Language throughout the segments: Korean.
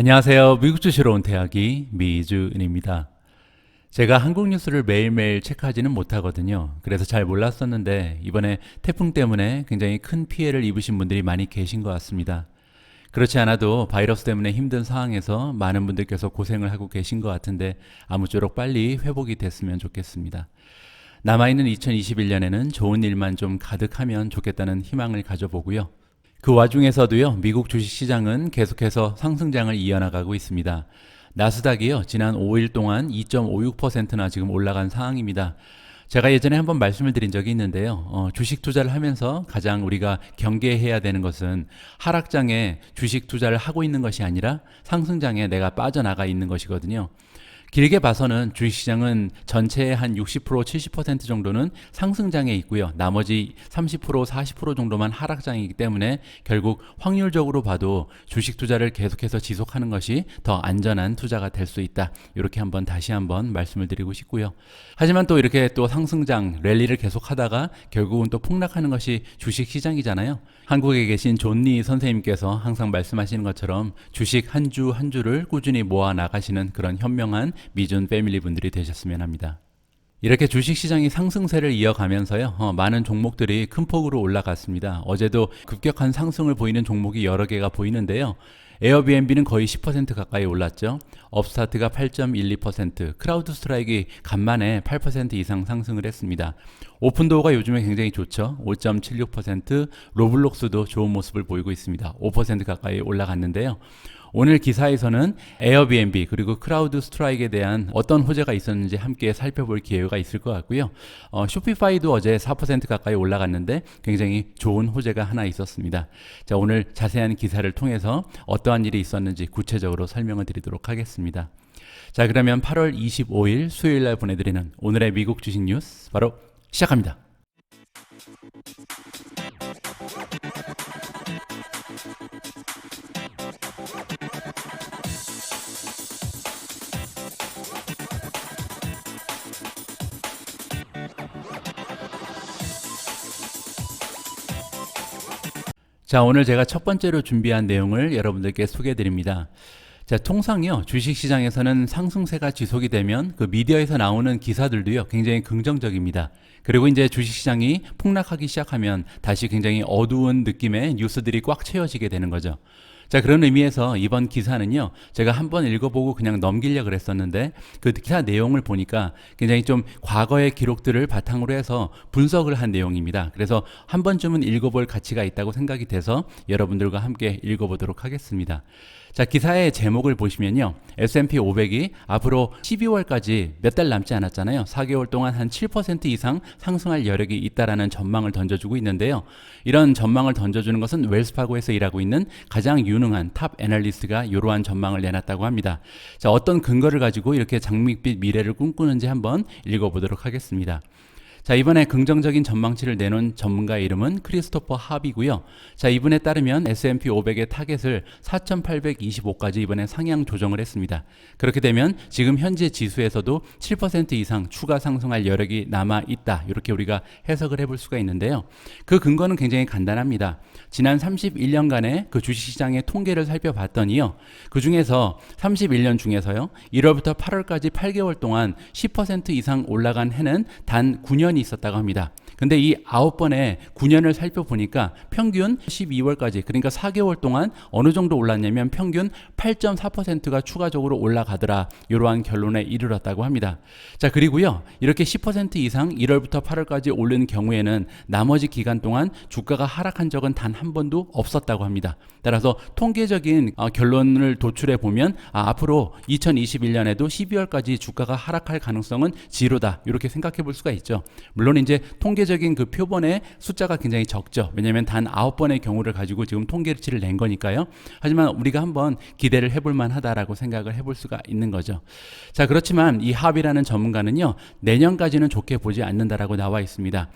안녕하세요. 미국 주시러 온 대학이 미주은입니다. 제가 한국 뉴스를 매일매일 체크하지는 못하거든요. 그래서 잘 몰랐었는데 이번에 태풍 때문에 굉장히 큰 피해를 입으신 분들이 많이 계신 것 같습니다. 그렇지 않아도 바이러스 때문에 힘든 상황에서 많은 분들께서 고생을 하고 계신 것 같은데 아무쪼록 빨리 회복이 됐으면 좋겠습니다. 남아있는 2021년에는 좋은 일만 좀 가득하면 좋겠다는 희망을 가져보고요. 그 와중에서도요, 미국 주식시장은 계속해서 상승장을 이어나가고 있습니다. 나스닥이요, 지난 5일 동안 2.56%나 지금 올라간 상황입니다. 제가 예전에 한번 말씀을 드린 적이 있는데요. 주식 투자를 하면서 가장 우리가 경계해야 되는 것은 하락장에 주식 투자를 하고 있는 것이 아니라 상승장에 내가 빠져나가 있는 것이거든요. 길게 봐서는 주식시장은 전체의 한 60%, 70% 정도는 상승장에 있고요. 나머지 30%, 40% 정도만 하락장이기 때문에 결국 확률적으로 봐도 주식 투자를 계속해서 지속하는 것이 더 안전한 투자가 될 수 있다. 이렇게 다시 한번 말씀을 드리고 싶고요. 하지만 또 이렇게 또 상승장, 랠리를 계속하다가 결국은 또 폭락하는 것이 주식시장이잖아요. 한국에 계신 존리 선생님께서 항상 말씀하시는 것처럼 주식 한 주 한 주를 꾸준히 모아 나가시는 그런 현명한 미준 패밀리 분들이 되셨으면 합니다. 이렇게 주식시장이 상승세를 이어가면서요, 많은 종목들이 큰 폭으로 올라갔습니다. 어제도 급격한 상승을 보이는 종목이 여러 개가 보이는데요. 에어비앤비는 거의 10% 가까이 올랐죠. 업스타트가 8.12%, 크라우드 스트라이크 간만에 8% 이상 상승을 했습니다. 오픈도어가 요즘에 굉장히 좋죠. 5.76%, 로블록스도 좋은 모습을 보이고 있습니다. 5% 가까이 올라갔는데요. 오늘 기사에서는 에어비앤비 그리고 크라우드 스트라이크에 대한 어떤 호재가 있었는지 함께 살펴볼 기회가 있을 것 같고요. 쇼피파이도 어제 4% 가까이 올라갔는데 굉장히 좋은 호재가 하나 있었습니다. 자, 오늘 자세한 기사를 통해서 어떠한 일이 있었는지 구체적으로 설명을 드리도록 하겠습니다. 자, 그러면 8월 25일 수요일 날 보내드리는 오늘의 미국 주식 뉴스 바로 시작합니다. 자, 오늘 제가 첫 번째로 준비한 내용을 여러분들께 소개해 드립니다. 자, 통상요, 주식시장에서는 상승세가 지속이 되면 그 미디어에서 나오는 기사들도요, 굉장히 긍정적입니다. 그리고 이제 주식시장이 폭락하기 시작하면 다시 굉장히 어두운 느낌의 뉴스들이 꽉 채워지게 되는 거죠. 자, 그런 의미에서 이번 기사는요, 제가 한번 읽어보고 그냥 넘기려고 그랬었는데 그 기사 내용을 보니까 굉장히 좀 과거의 기록들을 바탕으로 해서 분석을 한 내용입니다. 그래서 한 번쯤은 읽어볼 가치가 있다고 생각이 돼서 여러분들과 함께 읽어보도록 하겠습니다. 자, 기사의 제목을 보시면요, S&P 500이 앞으로 12월까지 몇 달 남지 않았잖아요. 4개월 동안 한 7% 이상 상승할 여력이 있다라는 전망을 던져주고 있는데요. 이런 전망을 던져주는 것은 웰스파고에서 일하고 있는 가장 유능한 탑 애널리스트가 이러한 전망을 내놨다고 합니다. 자, 어떤 근거를 가지고 이렇게 장밋빛 미래를 꿈꾸는지 한번 읽어보도록 하겠습니다. 자, 이번에 긍정적인 전망치를 내놓은 전문가의 이름은 크리스토퍼 합이고요. 자, 이분에 따르면 S&P 500의 타겟을 4,825까지 이번에 상향 조정을 했습니다. 그렇게 되면 지금 현재 지수에서도 7% 이상 추가 상승할 여력이 남아 있다. 이렇게 우리가 해석을 해볼 수가 있는데요. 그 근거는 굉장히 간단합니다. 지난 31년간의 그 주식시장의 통계를 살펴봤더니요, 그 중에서 31년 중에서요, 1월부터 8월까지 8개월 동안 10% 이상 올라간 해는 단 9년이 있었다고 합니다. 근데 이 9번의 9년을 살펴보니까 평균 12월까지, 그러니까 4개월 동안 어느 정도 올랐냐면 평균 8.4%가 추가적으로 올라가더라. 이러한 결론에 이르렀다고 합니다. 자, 그리고요, 이렇게 10% 이상 1월부터 8월까지 오른 경우에는 나머지 기간 동안 주가가 하락한 적은 단 한 번도 없었다고 합니다. 따라서 통계적인 결론을 도출해 보면 앞으로 2021년에도 12월까지 주가가 하락할 가능성은 지로다. 이렇게 생각해 볼 수가 있죠. 물론 이제 통계적인 그 표본의 숫자가 굉장히 적죠. 왜냐하면 단 9번의 경우를 가지고 지금 통계치를 낸 거니까요. 하지만 우리가 한번 기대를 해볼 만하다라고 생각을 해볼 수가 있는 거죠. 자, 그렇지만 이 합이라는 전문가는요, 내년까지는 좋게 보지 않는다라고 나와 있습니다.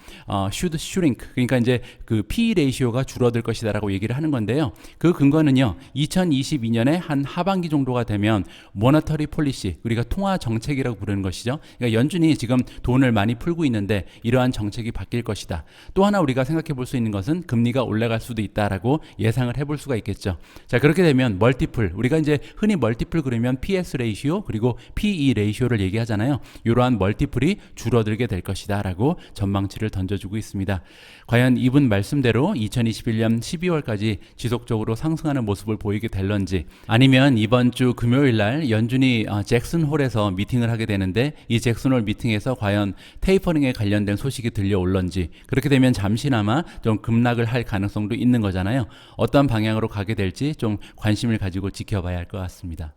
should shrink, 그러니까 이제 그 P 레이시오가 줄어들 것이다라고 얘기를 하는 건데요. 그 근거는요, 2022년에 한 하반기 정도가 되면 모너터리 폴리시, 우리가 통화 정책이라고 부르는 것이죠. 그러니까 연준이 지금 돈을 많이 풀고 있는데 이러한 정책이 바뀔 것이다. 또 하나 우리가 생각해 볼 수 있는 것은 금리가 올라갈 수도 있다라고 예상을 해볼 수가 있겠죠. 자, 그렇게 되면 멀티플, 우리가 이제 흔히 멀티플 그러면 PS 레이시오 그리고 PE 레이시오를 얘기하잖아요. 이러한 멀티플이 줄어들게 될 것이다 라고 전망치를 던져주고 있습니다. 과연 이분 말씀대로 2021년 12월까지 지속적으로 상승하는 모습을 보이게 될런지, 아니면 이번 주 금요일 날 연준이 잭슨홀에서 미팅을 하게 되는데 이 잭슨홀 미팅에서 과연 테이퍼링에 관련된 소식이 들려올런지, 그렇게 되면 잠시나마 좀 급락을 할 가능성도 있는 거잖아요. 어떤 방향으로 가게 될지 좀 관심을 가지고 지켜봐야 할 것 같습니다.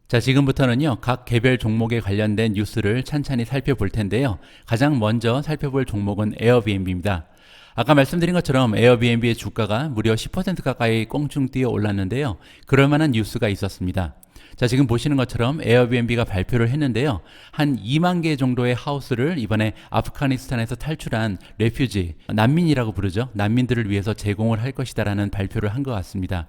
자, 지금부터는요, 각 개별 종목에 관련된 뉴스를 찬찬히 살펴볼 텐데요. 가장 먼저 살펴볼 종목은 에어비앤비입니다. 아까 말씀드린 것처럼 에어비앤비의 주가가 무려 10% 가까이 꽁충 뛰어 올랐는데요. 그럴 만한 뉴스가 있었습니다. 자, 지금 보시는 것처럼 에어비앤비가 발표를 했는데요. 한 2만 개 정도의 하우스를 이번에 아프가니스탄에서 탈출한 레퓨지, 난민이라고 부르죠. 난민들을 위해서 제공을 할 것이다라는 발표를 한 것 같습니다.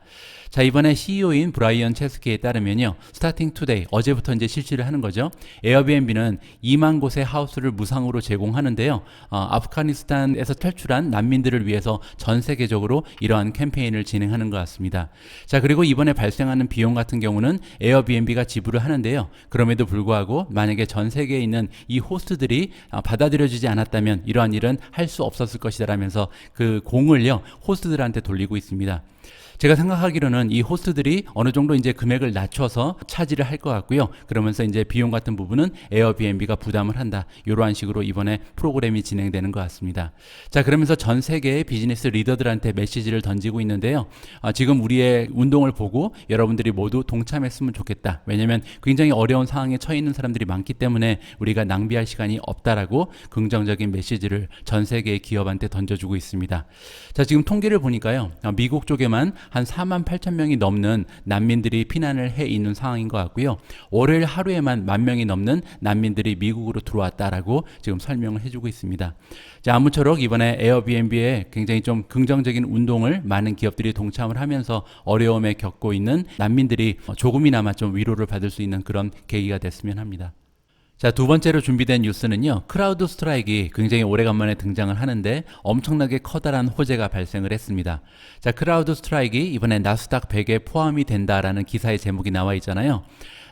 자, 이번에 CEO인 브라이언 체스키에 따르면요. 스타팅 투데이, 어제부터 이제 실시를 하는 거죠. 에어비앤비는 2만 곳의 하우스를 무상으로 제공하는데요. 아프가니스탄에서 탈출한 난민들을 위해서 전 세계적으로 이러한 캠페인을 진행하는 것 같습니다. 자, 그리고 이번에 발생하는 비용 같은 경우는 에어비앤비가 지불을 하는데요. 그럼에도 불구하고 만약에 전 세계에 있는 이 호스트들이 받아들여지지 않았다면 이러한 일은 할 수 없었을 것이다라면서 그 공을요, 호스트들한테 돌리고 있습니다. 제가 생각하기로는 이 호스트들이 어느 정도 이제 금액을 낮춰서 차지를 할 것 같고요. 그러면서 이제 비용 같은 부분은 에어비앤비가 부담을 한다. 이러한 식으로 이번에 프로그램이 진행되는 것 같습니다. 자, 그러면서 전 세계의 비즈니스 리더들한테 메시지를 던지고 있는데요. 지금 우리의 운동을 보고 여러분들이 모두 동참했으면 좋겠다. 왜냐하면 굉장히 어려운 상황에 처해 있는 사람들이 많기 때문에 우리가 낭비할 시간이 없다라고 긍정적인 메시지를 전 세계의 기업한테 던져주고 있습니다. 자, 지금 통계를 보니까요. 미국 쪽에만 한 4만 8천 명이 넘는 난민들이 피난을 해 있는 상황인 것 같고요. 월요일 하루에만 1만 명이 넘는 난민들이 미국으로 들어왔다라고 지금 설명을 해주고 있습니다. 자, 아무쪼록 이번에 에어비앤비에 굉장히 좀 긍정적인 운동을 많은 기업들이 동참을 하면서 어려움에 겪고 있는 난민들이 조금이나마 좀 위로를 받을 수 있는 그런 계기가 됐으면 합니다. 자, 두 번째로 준비된 뉴스는요, 크라우드 스트라이크가 굉장히 오래간만에 등장을 하는데 엄청나게 커다란 호재가 발생을 했습니다. 자, 크라우드 스트라이크가 이번에 나스닥 100에 포함이 된다라는 기사의 제목이 나와 있잖아요.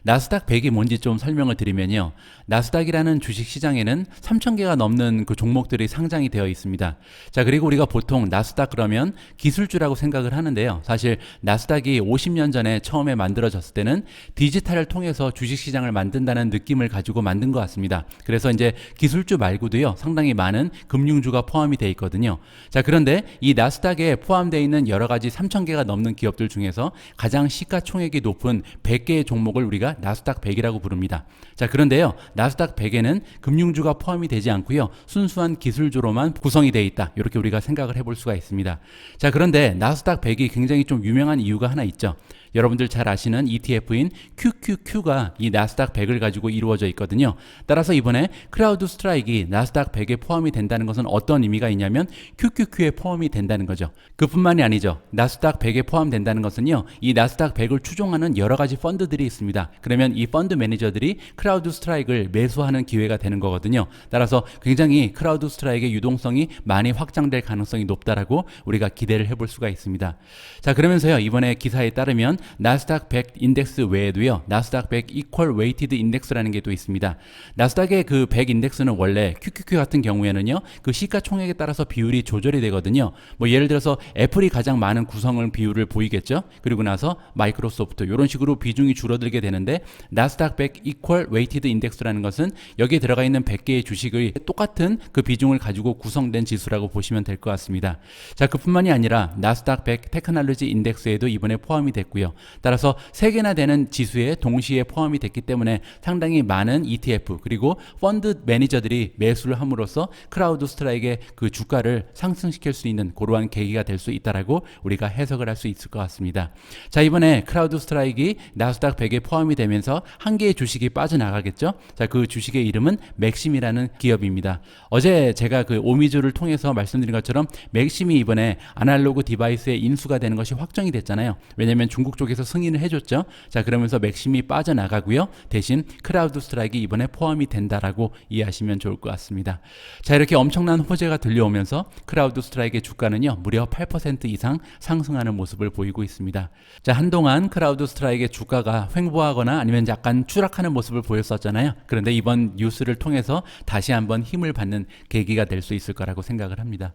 나스닥 100이 뭔지 좀 설명을 드리면요. 나스닥이라는 주식시장에는 3,000개가 넘는 그 종목들이 상장이 되어 있습니다. 자, 그리고 우리가 보통 나스닥 그러면 기술주라고 생각을 하는데요. 사실 나스닥이 50년 전에 처음에 만들어졌을 때는 디지털을 통해서 주식시장을 만든다는 느낌을 가지고 만든 것 같습니다. 그래서 이제 기술주 말고도요, 상당히 많은 금융주가 포함이 되어 있거든요. 자, 그런데 이 나스닥에 포함되어 있는 여러 가지 3,000개가 넘는 기업들 중에서 가장 시가총액이 높은 100개의 종목을 우리가 나스닥 100이라고 부릅니다. 자, 그런데요, 나스닥 100에는 금융주가 포함이 되지 않고요, 순수한 기술주로만 구성이 되어 있다. 이렇게 우리가 생각을 해볼 수가 있습니다. 자, 그런데 나스닥 100이 굉장히 좀 유명한 이유가 하나 있죠. 여러분들 잘 아시는 ETF인 QQQ가 이 나스닥 100을 가지고 이루어져 있거든요. 따라서 이번에 크라우드 스트라이크가 나스닥 100에 포함이 된다는 것은 어떤 의미가 있냐면 QQQ에 포함이 된다는 거죠. 그뿐만이 아니죠. 나스닥 100에 포함된다는 것은요, 이 나스닥 100을 추종하는 여러 가지 펀드들이 있습니다. 그러면 이 펀드 매니저들이 크라우드 스트라이크를 매수하는 기회가 되는 거거든요. 따라서 굉장히 크라우드 스트라이크의 유동성이 많이 확장될 가능성이 높다라고 우리가 기대를 해볼 수가 있습니다. 자, 그러면서요, 이번에 기사에 따르면 나스닥 100 인덱스 외에도요, 나스닥 100 이퀄 웨이티드 인덱스라는 게 또 있습니다. 나스닥의 그 100 인덱스는 원래 QQQ 같은 경우에는요, 그 시가총액에 따라서 비율이 조절이 되거든요. 뭐 예를 들어서 애플이 가장 많은 구성을 비율을 보이겠죠. 그리고 나서 마이크로소프트, 이런 식으로 비중이 줄어들게 되는데, 나스닥 100 이퀄 웨이티드 인덱스라는 것은 여기에 들어가 있는 100개의 주식의 똑같은 그 비중을 가지고 구성된 지수라고 보시면 될 것 같습니다. 자, 그뿐만이 아니라 나스닥 100 테크놀로지 인덱스에도 이번에 포함이 됐고요. 따라서 3개나 되는 지수에 동시에 포함이 됐기 때문에 상당히 많은 ETF 그리고 펀드 매니저들이 매수를 함으로써 크라우드 스트라이크의 그 주가를 상승시킬 수 있는 그러한 계기가 될 수 있다라고 우리가 해석을 할 수 있을 것 같습니다. 자, 이번에 크라우드 스트라이크가 나스닥 100에 포함이 되면서 한 개의 주식이 빠져나가겠죠. 자, 그 주식의 이름은 맥심이라는 기업입니다. 어제 제가 그 오미주를 통해서 말씀드린 것처럼 맥심이 이번에 아날로그 디바이스의 인수가 되는 것이 확정이 됐잖아요. 왜냐하면 중국 쪽에서 승인을 해줬죠. 자, 그러면서 맥심이 빠져나가고요. 대신 크라우드 스트라이크 이번에 포함이 된다라고 이해하시면 좋을 것 같습니다. 자, 이렇게 엄청난 호재가 들려오면서 크라우드 스트라이크의 주가는요, 무려 8% 이상 상승하는 모습을 보이고 있습니다. 자, 한동안 크라우드 스트라이크의 주가가 횡보하거나 아니면 약간 추락하는 모습을 보였었잖아요. 그런데 이번 뉴스를 통해서 다시 한번 힘을 받는 계기가 될 수 있을 거라고 생각을 합니다.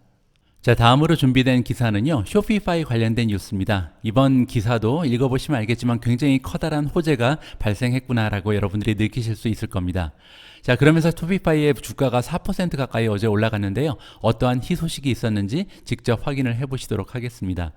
자, 다음으로 준비된 기사는요, 쇼피파이 관련된 뉴스입니다. 이번 기사도 읽어보시면 알겠지만 굉장히 커다란 호재가 발생했구나라고 여러분들이 느끼실 수 있을 겁니다. 자, 그러면서 쇼피파이의 주가가 4% 가까이 어제 올라갔는데요. 어떠한 희소식이 있었는지 직접 확인을 해보시도록 하겠습니다.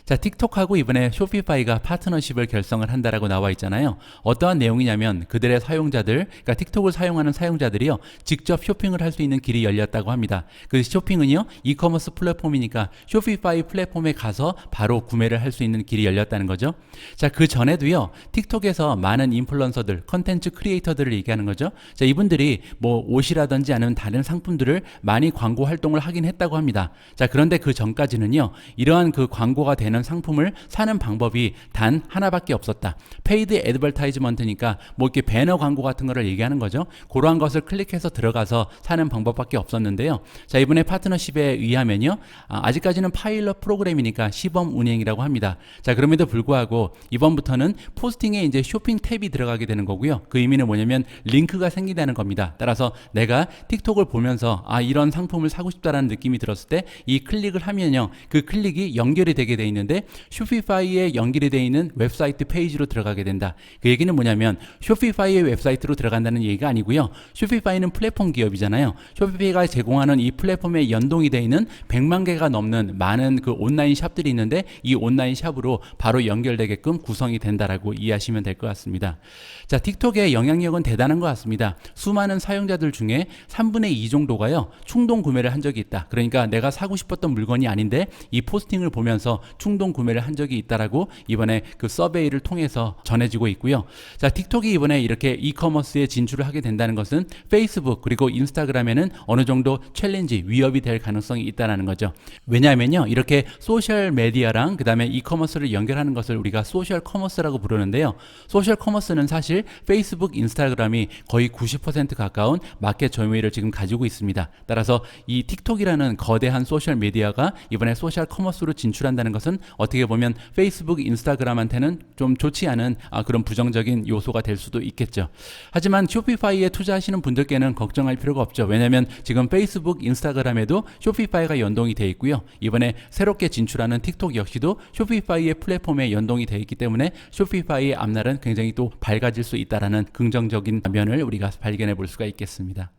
자, 틱톡하고 이번에 쇼피파이가 파트너십을 결성을 한다라고 나와 있잖아요. 어떠한 내용이냐면 그들의 사용자들, 그러니까 틱톡을 사용하는 사용자들이요, 직접 쇼핑을 할 수 있는 길이 열렸다고 합니다. 그 쇼핑은요, 이커머스 플랫폼이니까 쇼피파이 플랫폼에 가서 바로 구매를 할 수 있는 길이 열렸다는 거죠. 자, 그 전에도요, 틱톡에서 많은 인플루언서들, 컨텐츠 크리에이터들을 얘기하는 거죠. 자, 이분들이 뭐 옷이라든지 아니면 다른 상품들을 많이 광고 활동을 하긴 했다고 합니다. 자, 그런데 그 전까지는요, 이러한 그 광고가 되는 상품을 사는 방법이 단 하나밖에 없었다. 페이드 애드버타이즈먼트니까 뭐 이렇게 배너 광고 같은 거를 얘기하는 거죠. 그러한 것을 클릭해서 들어가서 사는 방법밖에 없었는데요. 자, 이번에 파트너십에 의하면요, 아직까지는 파일럿 프로그램이니까 시범 운행이라고 합니다. 자, 그럼에도 불구하고 이번부터는 포스팅에 이제 쇼핑 탭이 들어가게 되는 거고요. 그 의미는 뭐냐면 링크가 생기다는 겁니다. 따라서 내가 틱톡을 보면서 이런 상품을 사고 싶다라는 느낌이 들었을 때 이 클릭을 하면요, 그 클릭이 연결이 되게 돼 있는데 쇼피파이에 연결이 되어 있는 웹사이트 페이지로 들어가게 된다. 그 얘기는 뭐냐면 쇼피파이의 웹사이트로 들어간다는 얘기가 아니고요. 쇼피파이는 플랫폼 기업이잖아요. 쇼피파이가 제공하는 이 플랫폼에 연동이 되어 있는 100만 개가 넘는 많은 그 온라인 샵들이 있는데 이 온라인 샵으로 바로 연결되게끔 구성이 된다라고 이해하시면 될 것 같습니다. 자, 틱톡의 영향력은 대단한 것 같습니다. 수많은 사용자들 중에 3분의 2 정도가요, 충동 구매를 한 적이 있다. 그러니까 내가 사고 싶었던 물건이 아닌데 이 포스팅을 보면서 충동 구매를 한 적이 있다라고 이번에 그 서베이를 통해서 전해지고 있고요. 자, 틱톡이 이번에 이렇게 이커머스에 진출을 하게 된다는 것은 페이스북 그리고 인스타그램에는 어느 정도 챌린지, 위협이 될 가능성이 있다는 거죠. 왜냐하면요, 이렇게 소셜 메디어랑 그 다음에 이커머스를 연결하는 것을 우리가 소셜 커머스라고 부르는데요. 소셜 커머스는 사실 페이스북, 인스타그램이 거의 90% 가까운 마켓 점유율을 지금 가지고 있습니다. 따라서 이 틱톡이라는 거대한 소셜 미디어가 이번에 소셜 커머스로 진출한다는 것은 어떻게 보면 페이스북, 인스타그램한테는 좀 좋지 않은 그런 부정적인 요소가 될 수도 있겠죠. 하지만 쇼피파이에 투자하시는 분들께는 걱정할 필요가 없죠. 왜냐하면 지금 페이스북, 인스타그램에도 쇼피파이가 연동이 되어 있고요. 이번에 새롭게 진출하는 틱톡 역시도 쇼피파이의 플랫폼에 연동이 되어 있기 때문에 쇼피파이의 앞날은 굉장히 또 밝아질 수 있다라는 긍정적인 면을 우리가 발견해 볼 수가 있겠습니다.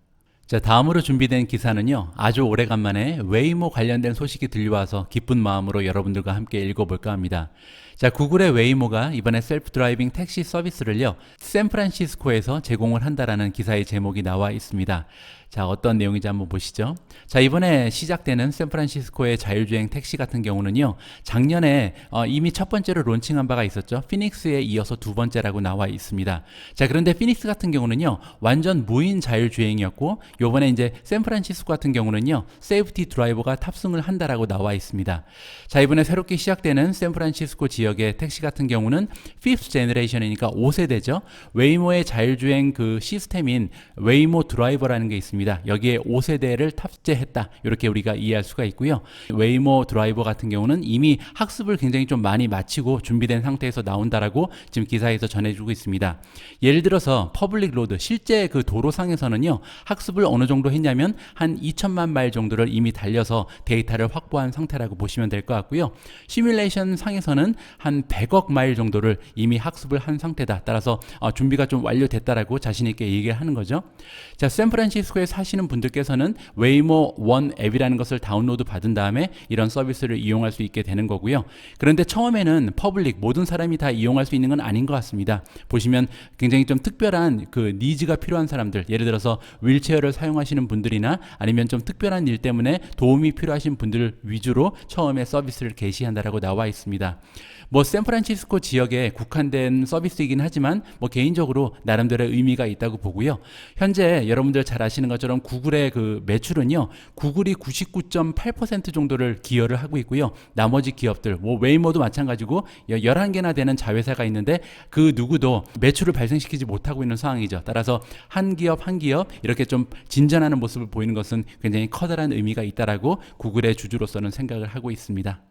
자, 다음으로 준비된 기사는요, 아주 오래간만에 웨이모 관련된 소식이 들려와서 기쁜 마음으로 여러분들과 함께 읽어볼까 합니다. 자, 구글의 웨이모가 이번에 셀프 드라이빙 택시 서비스를요, 샌프란시스코에서 제공을 한다라는 기사의 제목이 나와 있습니다. 자, 어떤 내용인지 한번 보시죠. 자, 이번에 시작되는 샌프란시스코의 자율주행 택시 같은 경우는요, 작년에 이미 첫 번째로 론칭한 바가 있었죠. 피닉스에 이어서 두 번째라고 나와 있습니다. 자, 그런데 피닉스 같은 경우는요, 완전 무인 자율주행이었고, 요번에 이제 샌프란시스코 같은 경우는요, 세이프티 드라이버가 탑승을 한다라고 나와 있습니다. 자, 이번에 새롭게 시작되는 샌프란시스코 지역의 택시 같은 경우는 5th 제너레이션이니까 5세대죠. 웨이모의 자율주행 그 시스템인 웨이모 드라이버라는 게 있습니다. 여기에 5세대를 탑재했다. 이렇게 우리가 이해할 수가 있고요. 웨이모 드라이버 같은 경우는 이미 학습을 굉장히 좀 많이 마치고 준비된 상태에서 나온다라고 지금 기사에서 전해주고 있습니다. 예를 들어서 퍼블릭 로드, 실제 그 도로상에서는요, 학습을 어느 정도 했냐면 한 2천만 마일 정도를 이미 달려서 데이터를 확보한 상태라고 보시면 될 것 같고요. 시뮬레이션 상에서는 한 100억 마일 정도를 이미 학습을 한 상태다. 따라서 준비가 좀 완료됐다라고 자신 있게 얘기를 하는 거죠. 자, 샌프란시스코에 사시는 분들께서는 웨이모 원 앱이라는 것을 다운로드 받은 다음에 이런 서비스를 이용할 수 있게 되는 거고요. 그런데 처음에는 퍼블릭, 모든 사람이 다 이용할 수 있는 건 아닌 것 같습니다. 보시면 굉장히 좀 특별한 그 니즈가 필요한 사람들, 예를 들어서 휠체어를 사용하시는 분들이나 아니면 좀 특별한 일 때문에 도움이 필요하신 분들 위주로 처음에 서비스를 개시한다라고 나와 있습니다. 뭐 샌프란시스코 지역에 국한된 서비스이긴 하지만 뭐 개인적으로 나름대로의 의미가 있다고 보고요. 현재 여러분들 잘 아시는 것처럼 것처럼 구글의 그 매출은요, 구글이 99.8% 정도를 기여를 하고 있고요. 나머지 기업들, 뭐 웨이모도 마찬가지고 11개나 되는 자회사가 있는데 그 누구도 매출을 발생시키지 못하고 있는 상황이죠. 따라서 한 기업 한 기업 이렇게 좀 진전하는 모습을 보이는 것은 굉장히 커다란 의미가 있다라고 구글의 주주로서는 생각을 하고 있습니다.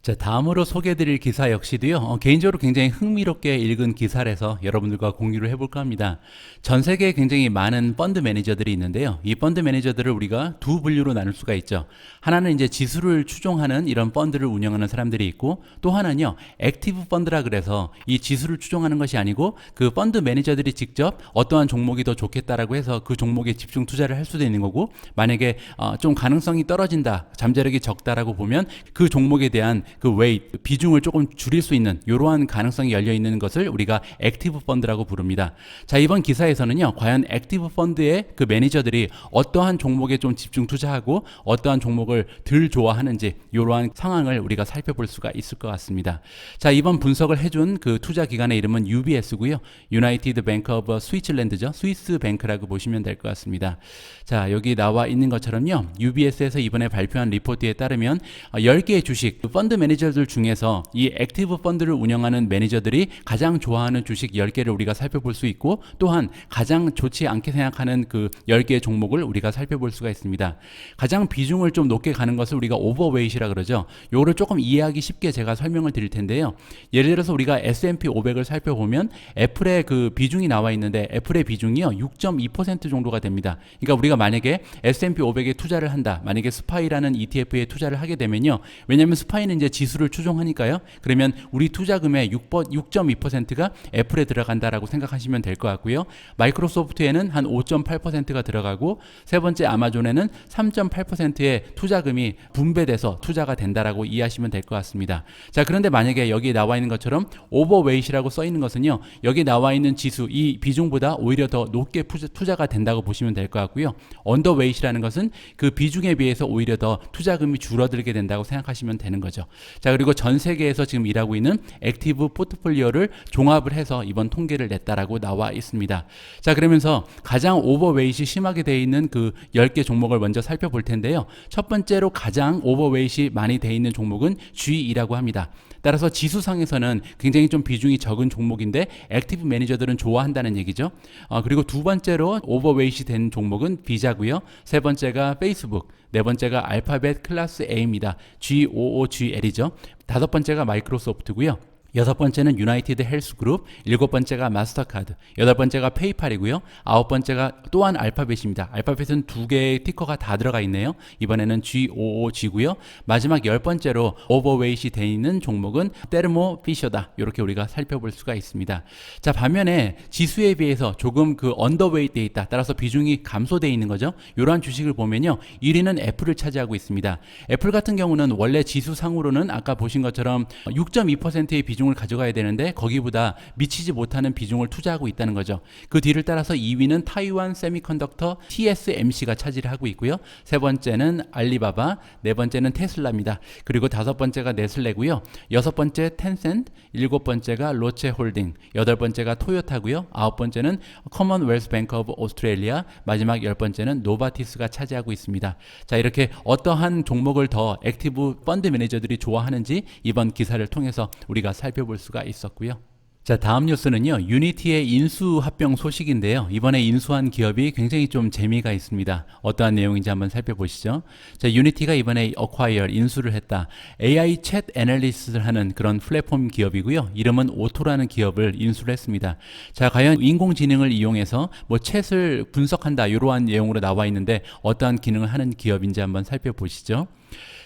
자, 다음으로 소개해드릴 기사 역시도요, 개인적으로 굉장히 흥미롭게 읽은 기사라서 여러분들과 공유를 해볼까 합니다. 전 세계에 굉장히 많은 펀드 매니저들이 있는데요. 이 펀드 매니저들을 우리가 두 분류로 나눌 수가 있죠. 하나는 이제 지수를 추종하는 이런 펀드를 운영하는 사람들이 있고, 또 하나는요, 액티브 펀드라 그래서 이 지수를 추종하는 것이 아니고 그 펀드 매니저들이 직접 어떠한 종목이 더 좋겠다라고 해서 그 종목에 집중 투자를 할 수도 있는 거고, 만약에 좀 가능성이 떨어진다, 잠재력이 적다라고 보면 그 종목에 대한 그 웨이트, 비중을 조금 줄일 수 있는 이러한 가능성이 열려 있는 것을 우리가 액티브 펀드라고 부릅니다. 자, 이번 기사에서는요, 과연 액티브 펀드의 그 매니저들이 어떠한 종목에 좀 집중 투자하고 어떠한 종목을 덜 좋아하는지 이러한 상황을 우리가 살펴볼 수가 있을 것 같습니다. 자, 이번 분석을 해준 그 투자 기관의 이름은 UBS고요. 유나이티드 뱅크 오브 스위tzerland죠. 스위스 뱅크라고 보시면 될 것 같습니다. 자, 여기 나와 있는 것처럼요, UBS에서 이번에 발표한 리포트에 따르면 10개의 주식, 펀드 매니저들 중에서 이 액티브 펀드를 운영하는 매니저들이 가장 좋아하는 주식 10개를 우리가 살펴볼 수 있고, 또한 가장 좋지 않게 생각하는 그 10개의 종목을 우리가 살펴볼 수가 있습니다. 가장 비중을 좀 높게 가는 것을 우리가 오버웨이트라 그러죠. 요거를 조금 이해하기 쉽게 제가 설명을 드릴 텐데요. 예를 들어서 우리가 S&P 500을 살펴보면 애플의 그 비중이 나와 있는데 애플의 비중이요 6.2% 정도가 됩니다. 그러니까 우리가 만약에 S&P 500에 투자를 한다, 만약에 스파이라는 ETF에 투자를 하게 되면요, 왜냐하면 스파이는 이제 지수를 추종하니까요. 그러면 우리 투자금의 6.2%가 애플에 들어간다라고 생각하시면 될 것 같고요. 마이크로소프트에는 한 5.8%가 들어가고, 세 번째 아마존에는 3.8%의 투자금이 분배돼서 투자가 된다라고 이해하시면 될 것 같습니다. 자, 그런데 만약에 여기 나와 있는 것처럼 오버웨이트라고 써 있는 것은요, 여기 나와 있는 지수 이 비중보다 오히려 더 높게 투자가 된다고 보시면 될 것 같고요. 언더웨이트라는 것은 그 비중에 비해서 오히려 더 투자금이 줄어들게 된다고 생각하시면 되는 거죠. 자, 그리고 전 세계에서 지금 일하고 있는 액티브 포트폴리오를 종합을 해서 이번 통계를 냈다라고 나와 있습니다. 자, 그러면서 가장 오버웨이트 심하게 되어 있는 그 10개 종목을 먼저 살펴볼 텐데요. 첫 번째로 가장 오버웨이트 많이 되어 있는 종목은 G2라고 합니다. 따라서 지수상에서는 굉장히 좀 비중이 적은 종목인데 액티브 매니저들은 좋아한다는 얘기죠. 그리고 두 번째로 오버웨이트 된 종목은 비자고요. 세 번째가 페이스북, 네 번째가 알파벳 클래스 A입니다. GOOGL이죠. 다섯 번째가 마이크로소프트고요. 여섯 번째는 유나이티드 헬스그룹, 일곱 번째가 마스터카드, 여덟 번째가 페이팔이고요. 아홉 번째가 또한 알파벳입니다. 알파벳은 두 개의 티커가 다 들어가 있네요. 이번에는 GOOG고요. 마지막 열 번째로 오버웨이트 되어 있는 종목은 테르모 피셔다. 이렇게 우리가 살펴볼 수가 있습니다. 자, 반면에 지수에 비해서 조금 그 언더웨이트 되어 있다. 따라서 비중이 감소되어 있는 거죠. 이러한 주식을 보면요, 1위는 애플을 차지하고 있습니다. 애플 같은 경우는 원래 지수상으로는 아까 보신 것처럼 6.2%의 비중을 가져가야 되는데 거기보다 미치지 못하는 비중을 투자하고 있다는 거죠. 그 뒤를 따라서 2위는 타이완 세미컨덕터 TSMC가 차지를 하고 있고요. 세 번째는 알리바바, 네 번째는 테슬라입니다. 그리고 다섯 번째가 네슬레고요. 여섯 번째 텐센트, 일곱 번째가 로체홀딩, 여덟 번째가 토요타고요. 아홉 번째는 커먼웰스 뱅크 오브 오스트레일리아, 마지막 열 번째는 노바티스가 차지하고 있습니다. 자, 이렇게 어떠한 종목을 더 액티브 펀드 매니저들이 좋아하는지 이번 기사를 통해서 우리가 살펴볼 수가 있었고요. 자, 다음 뉴스는요, 유니티의 인수 합병 소식인데요. 이번에 인수한 기업이 굉장히 좀 재미가 있습니다. 어떠한 내용인지 한번 살펴보시죠. 자, 유니티가 이번에 acquire, 인수를 했다. AI 챗 애널리스트를 하는 그런 플랫폼 기업이고요. 이름은 오토라는 기업을 인수를 했습니다. 자, 과연 인공지능을 이용해서 뭐 챗을 분석한다, 이러한 내용으로 나와 있는데 어떠한 기능을 하는 기업인지 한번 살펴보시죠.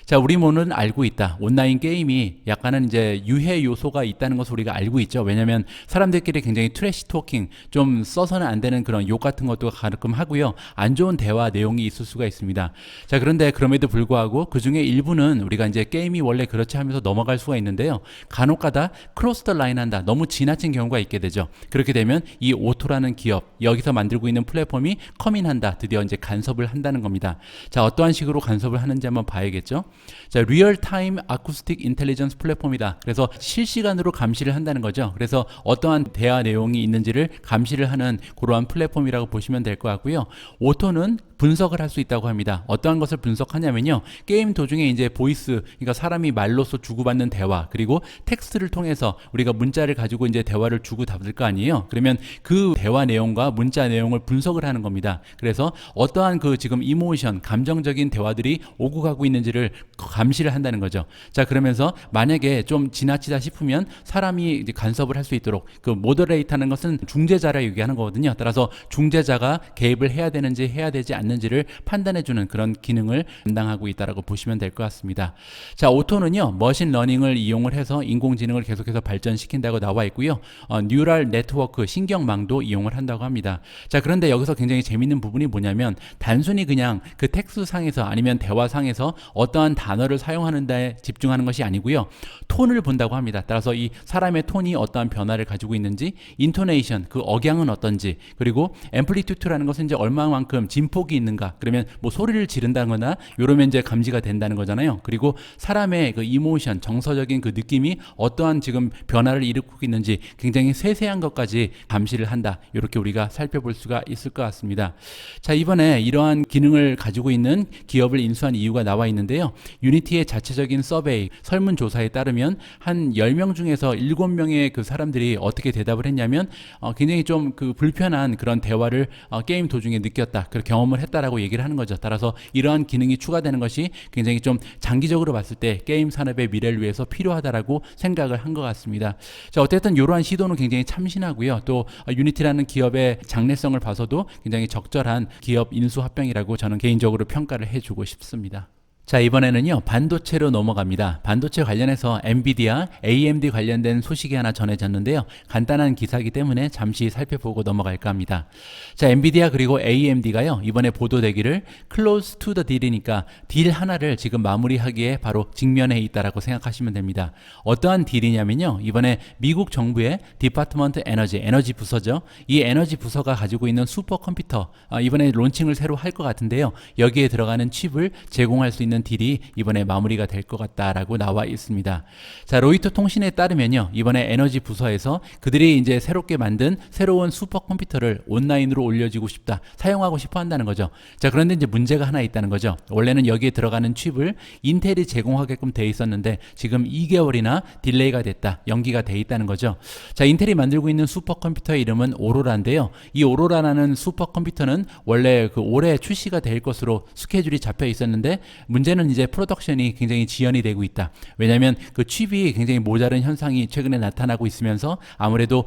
자, 우리 모두는 알고 있다. 온라인 게임이 약간은 이제 유해 요소가 있다는 것을 우리가 알고 있죠. 왜냐하면 사람들끼리 굉장히 트래시 토킹, 좀 써서는 안 되는 그런 욕 같은 것도 가끔 하고요. 안 좋은 대화 내용이 있을 수가 있습니다. 자, 그런데 그럼에도 불구하고 그 중에 일부는 우리가 이제 게임이 원래 그렇지 하면서 넘어갈 수가 있는데요. 간혹가다 크로스 더 라인 한다. 너무 지나친 경우가 있게 되죠. 그렇게 되면 이 오토라는 기업, 여기서 만들고 있는 플랫폼이 커민한다. 드디어 이제 간섭을 한다는 겁니다. 자, 어떠한 식으로 간섭을 하는지 한번 봐야겠죠. 자, 리얼타임 아쿠스틱 인텔리전스 플랫폼이다. 그래서 실시간으로 감시를 한다는 거죠. 그래서 어떠한 대화 내용이 있는지를 감시를 하는 그러한 플랫폼이라고 보시면 될 것 같고요. 오토는 분석을 할 수 있다고 합니다. 어떠한 것을 분석하냐면요. 게임 도중에 이제 보이스, 그러니까 사람이 말로서 주고받는 대화, 그리고 텍스트를 통해서 우리가 문자를 가지고 이제 대화를 주고받을 거 아니에요. 그러면 그 대화 내용과 문자 내용을 분석을 하는 겁니다. 그래서 어떠한 그 지금 이모션, 감정적인 대화들이 오고 가고 있는지를 감시를 한다는 거죠. 자, 그러면서 만약에 좀 지나치다 싶으면 사람이 이제 간섭을 할 수 있도록, 그 모더레이터는 것은 중재자라 얘기하는 거거든요. 따라서 중재자가 개입을 해야 되는지 해야 되지 않는지를 판단해주는 그런 기능을 담당하고 있다라고 보시면 될 것 같습니다. 자, 오토는요, 머신러닝을 이용을 해서 인공지능을 계속해서 발전시킨다고 나와 있고요. 뉴럴 네트워크, 신경망도 이용을 한다고 합니다. 자, 그런데 여기서 굉장히 재밌는 부분이 뭐냐면 단순히 그냥 그 텍스트상에서 아니면 대화상에서 어떠한 단어를 사용하는 데 집중하는 것이 아니고요. 톤을 본다고 합니다. 따라서 이 사람의 톤이 어떠한 변화를 가지고 있는지, 인토네이션, 그 억양은 어떤지, 그리고 앰플리튜드라는 것은 이제 얼마만큼 진폭이 있는가, 그러면 뭐 소리를 지른다거나 이러면 이제 감지가 된다는 거잖아요. 그리고 사람의 그 이모션, 정서적인 그 느낌이 어떠한 지금 변화를 일으키고 있는지 굉장히 세세한 것까지 감시를 한다. 이렇게 우리가 살펴볼 수가 있을 것 같습니다. 자, 이번에 이러한 기능을 가지고 있는 기업을 인수한 이유가 나와 있는데요. 유니티의 자체적인 서베이, 설문조사에 따르면 한 10명 중에서 7명의 그 사람들이 어떻게 대답을 했냐면 굉장히 좀 그 불편한 그런 대화를 게임 도중에 느꼈다. 그런 경험을 했다라고 얘기를 하는 거죠. 따라서 이러한 기능이 추가되는 것이 굉장히 좀 장기적으로 봤을 때 게임 산업의 미래를 위해서 필요하다라고 생각을 한 것 같습니다. 자, 어쨌든 이러한 시도는 굉장히 참신하고요. 또 유니티라는 기업의 장래성을 봐서도 굉장히 적절한 기업 인수 합병이라고 저는 개인적으로 평가를 해주고 싶습니다. 자, 이번에는요, 반도체로 넘어갑니다. 반도체 관련해서 엔비디아, AMD 관련된 소식이 하나 전해졌는데요. 간단한 기사이기 때문에 잠시 살펴보고 넘어갈까 합니다. 자, 엔비디아 그리고 AMD가요, 이번에 보도되기를 close to the deal이니까 딜 하나를 지금 마무리하기에 바로 직면해 있다라고 생각하시면 됩니다. 어떠한 딜이냐면요, 이번에 미국 정부의 디파트먼트 에너지 부서죠. 이 에너지 부서가 가지고 있는 슈퍼컴퓨터, 이번에 론칭을 새로 할 것 같은데요. 여기에 들어가는 칩을 제공할 수 있는 딜이 이번에 마무리가 될 것 같다라고 나와 있습니다. 자, 로이터 통신에 따르면요, 이번에 에너지 부서에서 그들이 이제 새롭게 만든 새로운 슈퍼컴퓨터를 온라인으로 올려주고 싶다, 사용하고 싶어 한다는 거죠. 자, 그런데 이제 문제가 하나 있다는 거죠. 원래는 여기에 들어가는 칩을 인텔이 제공하게끔 돼 있었는데 지금 2개월이나 딜레이가 됐다, 연기가 돼 있다는 거죠. 자, 인텔이 만들고 있는 슈퍼컴퓨터의 이름은 오로라인데요. 이 오로라라는 슈퍼컴퓨터는 원래 그 올해 출시가 될 것으로 스케줄이 잡혀 있었는데 문제는 이제 프로덕션이 굉장히 지연이 되고 있다. 왜냐하면 그 칩이 굉장히 모자른 현상이 최근에 나타나고 있으면서 아무래도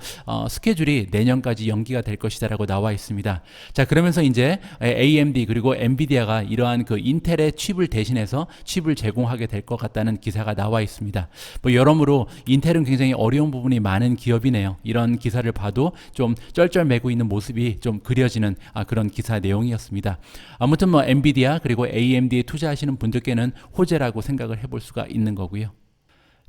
스케줄이 내년까지 연기가 될 것이다라고 나와 있습니다. 자, 그러면서 이제 AMD 그리고 엔비디아가 이러한 그 인텔의 칩을 대신해서 칩을 제공하게 될 것 같다는 기사가 나와 있습니다. 뭐 여러모로 인텔은 굉장히 어려운 부분이 많은 기업이네요. 이런 기사를 봐도 좀 쩔쩔매고 있는 모습이 좀 그려지는 그런 기사 내용이었습니다. 아무튼 뭐 엔비디아 그리고 AMD에 투자하시는 분들께는 호재라고 생각을 해볼 수가 있는 거고요.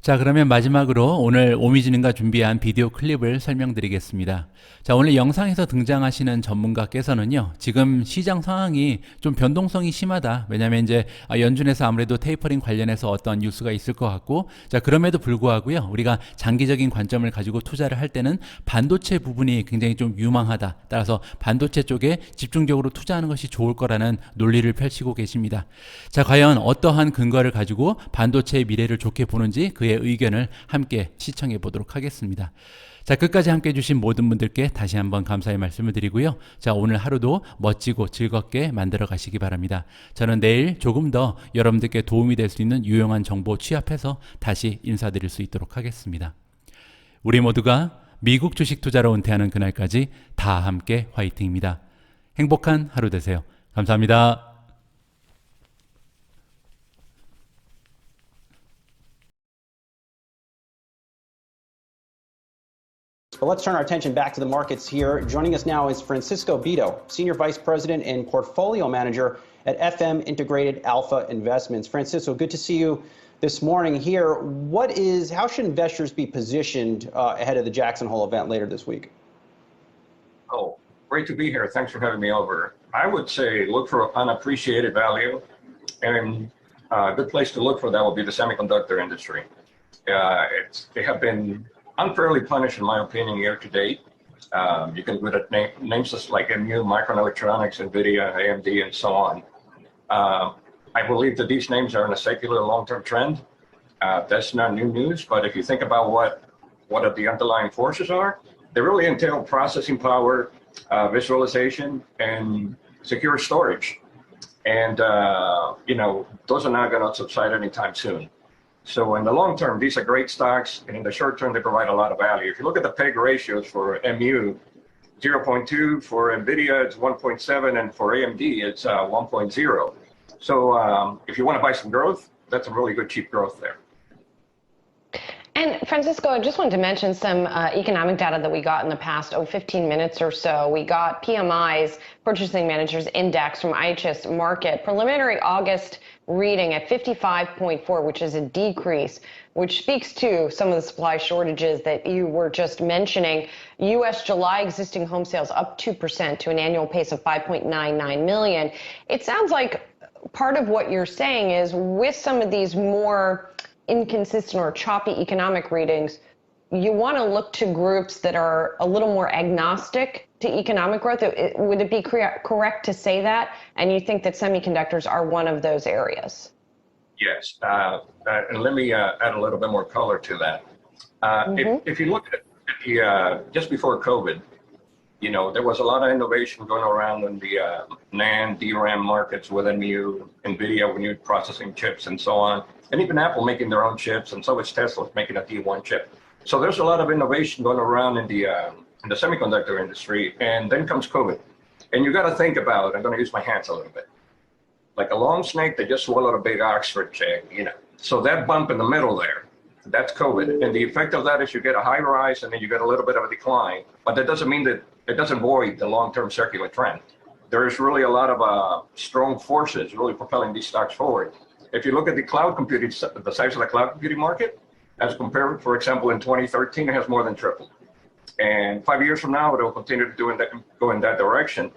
자, 그러면 마지막으로 오늘 오미진님과 준비한 비디오 클립을 설명드리겠습니다. 자, 오늘 영상에서 등장하시는 전문가께서는요, 지금 시장 상황이 좀 변동성이 심하다. 왜냐하면 이제 연준에서 아무래도 테이퍼링 관련해서 어떤 뉴스가 있을 것 같고, 자, 그럼에도 불구하고요, 우리가 장기적인 관점을 가지고 투자를 할 때는 반도체 부분이 굉장히 좀 유망하다. 따라서 반도체 쪽에 집중적으로 투자하는 것이 좋을 거라는 논리를 펼치고 계십니다. 자, 과연 어떠한 근거를 가지고 반도체의 미래를 좋게 보는지 그의 의견을 함께 시청해 보도록 하겠습니다. 자, 끝까지 함께 해주신 모든 분들께 다시 한번 감사의 말씀을 드리고요. 자, 오늘 하루도 멋지고 즐겁게 만들어 가시기 바랍니다. 저는 내일 조금 더 여러분들께 도움이 될 수 있는 유용한 정보 취합해서 다시 인사드릴 수 있도록 하겠습니다. 우리 모두가 미국 주식 투자로 은퇴하는 그날까지 다 함께 화이팅입니다. 행복한 하루 되세요. 감사합니다. But let's turn our attention back to the markets here. Joining us now is Francisco Beto, Senior Vice President and Portfolio Manager at FM Integrated Alpha Investments. Francisco, good to see you this morning here. How should investors be positioned ahead of the Jackson Hole event later this week? Oh, great to be here. Thanks for having me over. I would say look for unappreciated value, and a good place to look for that would be the semiconductor industry. They have been unfairly punished, in my opinion, year to date. You can look at names just like MU, Micron Electronics, NVIDIA, AMD, and so on. I believe that these names are in a secular long-term trend. That's not new news, but if you think about what the underlying forces are, they really entail processing power, visualization, and secure storage. And, those are not going to subside anytime soon. So in the long term, these are great stocks, and in the short term, they provide a lot of value. If you look at the PEG ratios for MU, 0.2, for NVIDIA, it's 1.7, and for AMD, it's 1.0. So if you want to buy some growth, that's a really good cheap growth there. And Francisco, I just wanted to mention some economic data that we got in the past 15 minutes or so. We got PMI's Purchasing Managers Index from IHS Markit, preliminary August reading at 55.4, which is a decrease, which speaks to some of the supply shortages that you were just mentioning. U.S. July existing home sales up 2% to an annual pace of 5.99 million. It sounds like part of what you're saying is with some of these more inconsistent or choppy economic readings, you want to look to groups that are a little more agnostic to economic growth. Would it be correct to say that? And you think that semiconductors are one of those areas? Yes, and let me add a little bit more color to that. If you look at the, just before COVID, there was a lot of innovation going around in the NAND, DRAM markets with MU, NVIDIA, with new processing chips and so on. And even Apple making their own chips, and so is Tesla making a D1 chip. So there's a lot of innovation going around in the semiconductor industry, and then comes COVID. And you got to think about, I'm going to use my hands a little bit, like a long snake that just swallowed a big Oxford check, So that bump in the middle there, that's COVID. And the effect of that is you get a high rise and then you get a little bit of a decline. But that doesn't mean that it doesn't void the long-term circular trend. There's really a lot of strong forces really propelling these stocks forward. If you look at the cloud computing, the size of the cloud computing market, as compared, for example, in 2013, it has more than tripled. And 5 years from now, it will continue to go in that direction.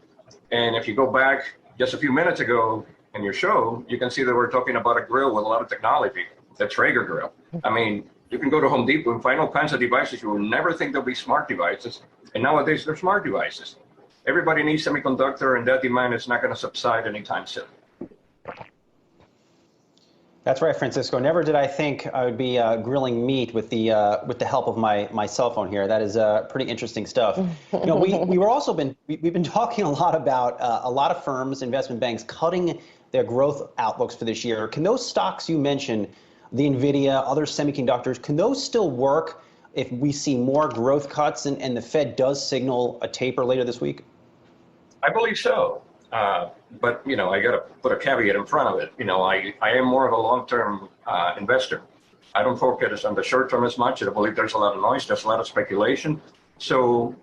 And if you go back just a few minutes ago in your show, you can see that we're talking about a grill with a lot of technology, the Traeger grill. I mean, you can go to Home Depot and find all kinds of devices you will never think they'll be smart devices. And nowadays, they're smart devices. Everybody needs semiconductor, and that demand is not going to subside anytime soon. That's right, Francisco. Never did I think I would be grilling meat with the help of my cell phone here. That is pretty interesting stuff. We've been talking a lot about a lot of firms, investment banks, cutting their growth outlooks for this year. Can those stocks you mentioned, the NVIDIA, other semiconductors, can those still work if we see more growth cuts and the Fed does signal a taper later this week? I believe so. But, I got to put a caveat in front of it. I am more of a long-term investor. I don't focus on the short term as much. I believe there's a lot of noise. There's a lot of speculation. So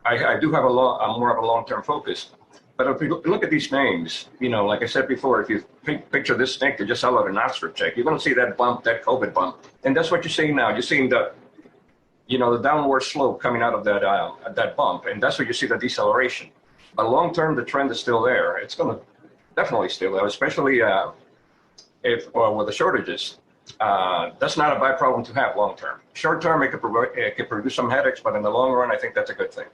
I do have more of a long-term focus. But if you look at these names, like I said before, if you picture this snake that just swallowed an Oxford check, you're going to see that bump, that COVID bump. And that's what you're seeing now. You're seeing the downward slope coming out of that bump. And that's where you see the deceleration. But long term, the trend is still there. It's going to definitely still there, especially with the shortages. That's not a bad problem to have long term. Short term, it could produce some headaches, but in the long run, I think that's a good thing.